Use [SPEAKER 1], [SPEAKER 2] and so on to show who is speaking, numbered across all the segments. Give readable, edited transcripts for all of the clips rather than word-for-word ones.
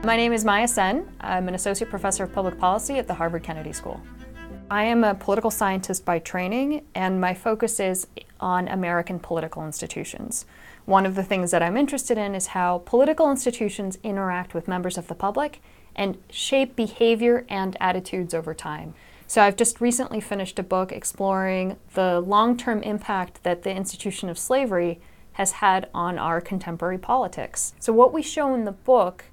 [SPEAKER 1] My name is Maya Sen. I'm an associate professor of public policy at the Harvard Kennedy School. I am a political scientist by training, and my focus is on American political institutions. One of the things that I'm interested in is how political institutions interact with members of the public and shape behavior and attitudes over time. So I've just recently finished a book exploring the long-term impact that the institution of slavery has had on our contemporary politics. So what we show in the book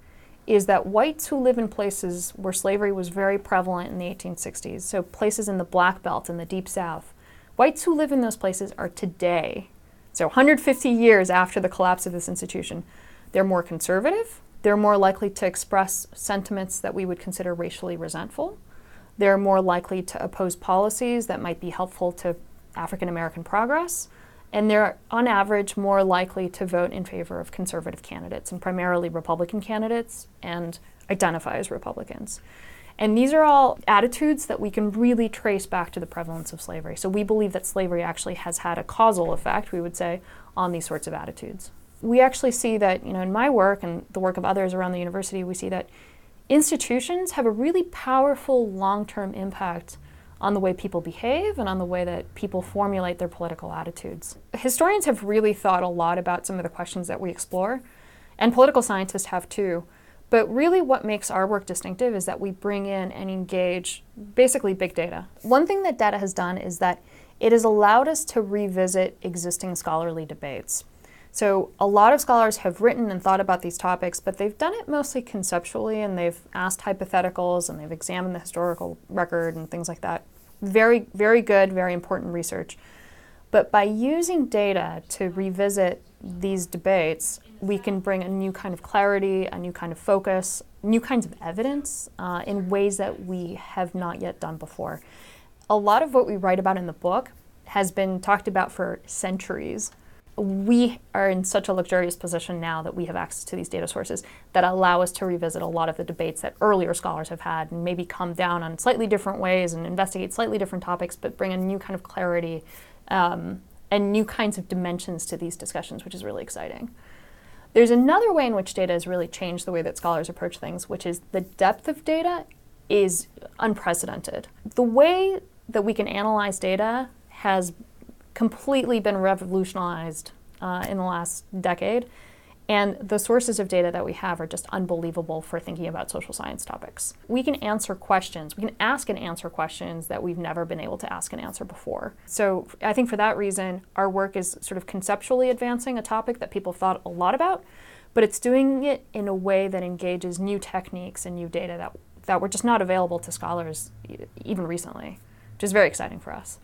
[SPEAKER 1] is that whites who live in places where slavery was very prevalent in the 1860s, so places in the Black Belt and the Deep South, whites who live in those places are today, so 150 years after the collapse of this institution, they're more conservative, they're more likely to express sentiments that we would consider racially resentful, they're more likely to oppose policies that might be helpful to African American progress, and they're, on average, more likely to vote in favor of conservative candidates, and primarily Republican candidates, and identify as Republicans. And these are all attitudes that we can really trace back to the prevalence of slavery. So we believe that slavery actually has had a causal effect, we would say, on these sorts of attitudes. We actually see that, in my work and the work of others around the university, we see that institutions have a really powerful long-term impact on the way people behave and on the way that people formulate their political attitudes. Historians have really thought a lot about some of the questions that we explore, and political scientists have too. But really what makes our work distinctive is that we bring in and engage basically big data. One thing that data has done is that it has allowed us to revisit existing scholarly debates. So a lot of scholars have written and thought about these topics, but they've done it mostly conceptually, and they've asked hypotheticals, and they've examined the historical record and things like that. Very, very good, very important research. But by using data to revisit these debates, we can bring a new kind of clarity, a new kind of focus, new kinds of evidence in ways that we have not yet done before. A lot of what we write about in the book has been talked about for centuries. We are in such a luxurious position now that we have access to these data sources that allow us to revisit a lot of the debates that earlier scholars have had and maybe come down on slightly different ways and investigate slightly different topics, but bring a new kind of clarity and new kinds of dimensions to these discussions, which is really exciting. There's another way in which data has really changed the way that scholars approach things, which is the depth of data is unprecedented. The way that we can analyze data has completely been revolutionized in the last decade, and the sources of data that we have are just unbelievable for thinking about social science topics. We can answer questions, we can ask and answer questions that we've never been able to ask and answer before. So I think for that reason, our work is sort of conceptually advancing a topic that people thought a lot about, but it's doing it in a way that engages new techniques and new data that were just not available to scholars even recently, which is very exciting for us.